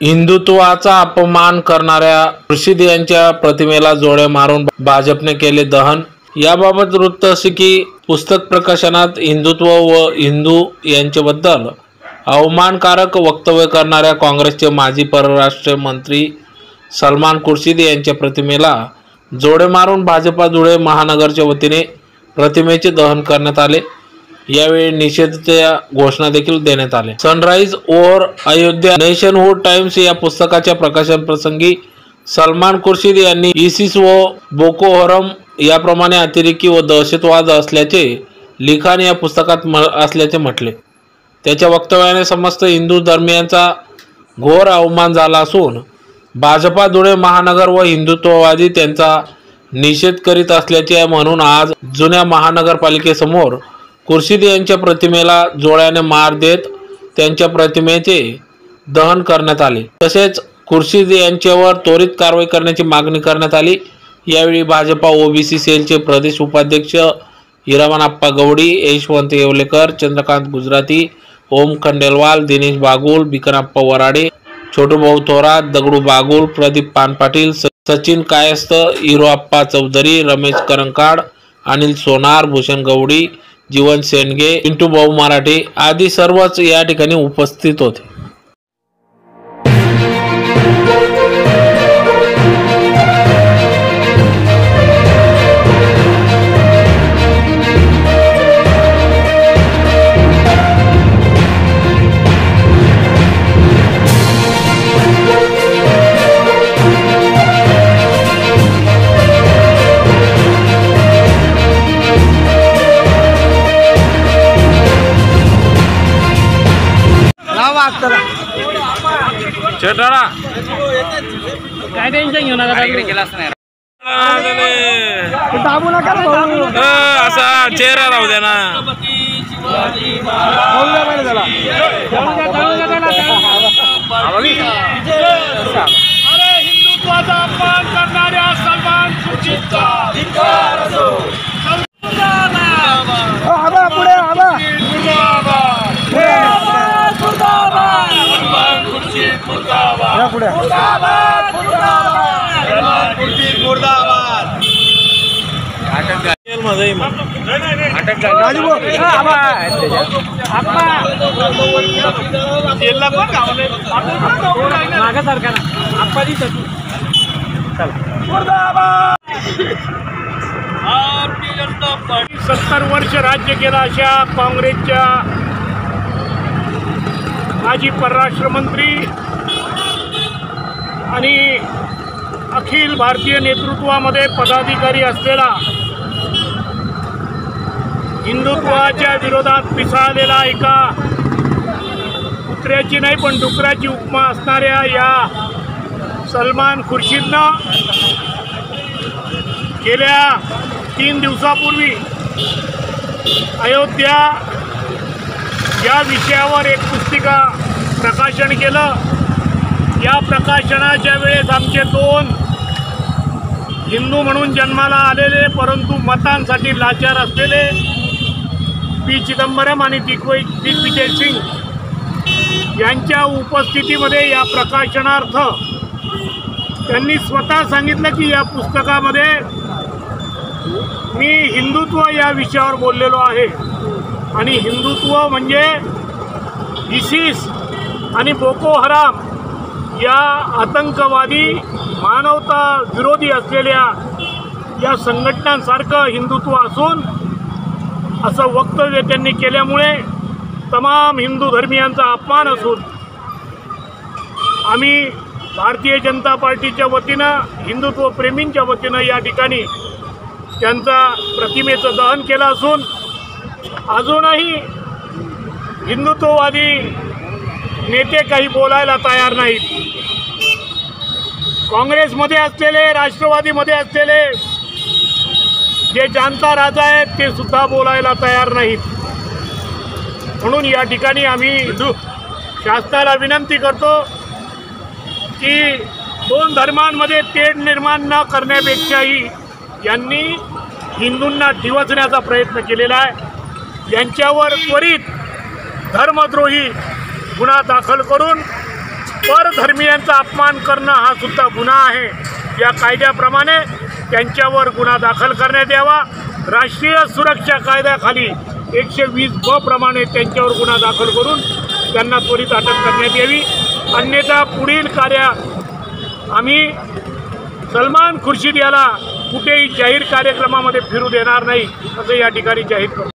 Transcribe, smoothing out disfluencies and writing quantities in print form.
हिंदुत्वाचा अपमान करणाऱ्या खुर्शीद यांच्या प्रतिमेला जोडे मारून भाजपने केले दहन। याबाबत वृत्त असे की पुस्तक प्रकाशनात हिंदुत्व व हिंदू यांच्याबद्दल अवमानकारक वक्तव्य करणाऱ्या काँग्रेसचे माजी परराष्ट्र मंत्री सलमान खुर्शीद यांच्या प्रतिमेला जोडे मारून भाजपा धुळे महानगरच्या वतीने प्रतिमेचे दहन करण्यात आले। यावेळी निषेधाच्या घोषणा देखील देण्यात आल्या। Sunrise over Ayodhya nationhood times या पुस्तकाच्या प्रकाशन प्रसंगी सलमान खुर्शीद यांनी इसिस व बोको हरम याप्रमाणे अतिरेकी व दहशतवाद असल्याचे लिखाण या पुस्तकात असल्याचे म्हटले। त्याच्या वक्तव्याने समस्त हिंदू धर्मियांचा घोर अवमान झाला असून भाजपा धुळे महानगर व हिंदुत्ववादी त्यांचा निषेध करीत असल्याचे म्हणून आज जुन्या महानगरपालिकेसमोर खुर्शीद यांच्या प्रतिमेला जोड्याने मार देत त्यांच्या प्रतिमेचे दहन करण्यात आले। तसेच खुर्शीद यांच्यावर त्वरित कारवाई करण्याची मागणी करण्यात आली। यावेळी भाजपा ओबीसी सेलचे प्रदेश उपाध्यक्ष हिरामनप्पा गवडी, यशवंत येवलेकर, चंद्रकांत गुजराती, ओम खंडेलवाल, दिनेश बागुल, बिकनप्पा वराडे, छोटूभाऊ थोरात, दगडू बागुल, प्रदीप पानपाटील, सचिन कायस्थ, हिरोअप्पा चौधरी, रमेश करंकाड, अनिल सोनार, भूषण गवडी, जीवन सेंडगे, पिंटू भाऊ मराठे आदी सर्वच या ठिकाणी उपस्थित होते। चेटाळा काय टेन्शन घेऊ नका, दाबू नका असा चेहरा राहू द्या ना। अरे हिंदुत्वाचा अपमान करणाऱ्या सलमान खुर्शीदचा धिक्कार असो। आबा पुढे आबा भारतीय जनता पार्टी 70 वर्ष राज्य केला अशा काँग्रेसच्या माजी परराष्ट्र मंत्री आणि अखिल भारतीय नेतृत्वामध्ये पदाधिकारी असलेला हिंदुत्वाच्या विरोधात पिसाळलेला एका कुत्र्याची नाही पण डुकराची उपमा असणाऱ्या या सलमान खुर्शीदनं गेल्या 3 दिवसापूर्वी अयोध्या या विषयावर एक पुस्तिका प्रकाशन केलं। या प्रकाशनाच्या वेळेस आमचे 2 हिंदू म्हणून जन्माला आलेले परंतु मतांसाठी लाचार असलेले पी चिदंबरम आणि दिग्विजय सिंग यांच्या उपस्थितीमध्ये या प्रकाशनार्थ त्यांनी स्वतः सांगितलं की या पुस्तकामध्ये मी हिंदुत्व या विषयावर बोललेलो आहे आणि हिंदुत्व म्हणजे इसिस आणि बोको हराम या आतंकवादी मानवता विरोधी असलेल्या या संघटनांसारखं हिंदुत्व असून असं वक्तव्य त्यांनी केल्यामुळे तमाम हिंदू धर्मियांचा अपमान असून आम्ही भारतीय जनता पार्टीच्या वतीनं हिंदुत्व प्रेमींच्या वतीनं या ठिकाणी त्यांचा प्रतिमेचं दहन केलं असून अजूनही हिंदुत्ववादी नेते काही बोलायला तयार नाहीत। काँग्रेसमध्ये असलेले, राष्ट्रवादीमध्ये असलेले जे जानता राजा आहेत ते सुद्धा बोलायला तयार नाहीत। म्हणून या ठिकाणी आम्ही शासनाला विनंती करतो की 2 धर्मांमध्ये तेढ निर्माण न करण्यापेक्षाही यांनी हिंदूंना डिवचण्याचा प्रयत्न केलेला आहे। यांच्यावर त्वरित धर्मद्रोही गुन्हा दाखल करून परधर्मीयांचा अपमान करणं हा सुद्धा गुन्हा आहे। या कायद्याप्रमाणे त्यांच्यावर गुन्हा दाखल करण्यात यावा। राष्ट्रीय सुरक्षा कायद्याखाली 120 प्रमाणे त्यांच्यावर गुन्हा दाखल करून त्यांना त्वरित अटक करण्यात यावी। अन्यथा पुढील कार्य आम्ही सलमान खुर्शीद याला कुठेही जाहीर कार्यक्रमामध्ये फिरू देणार नाही असं या ठिकाणी जाहीर करतो।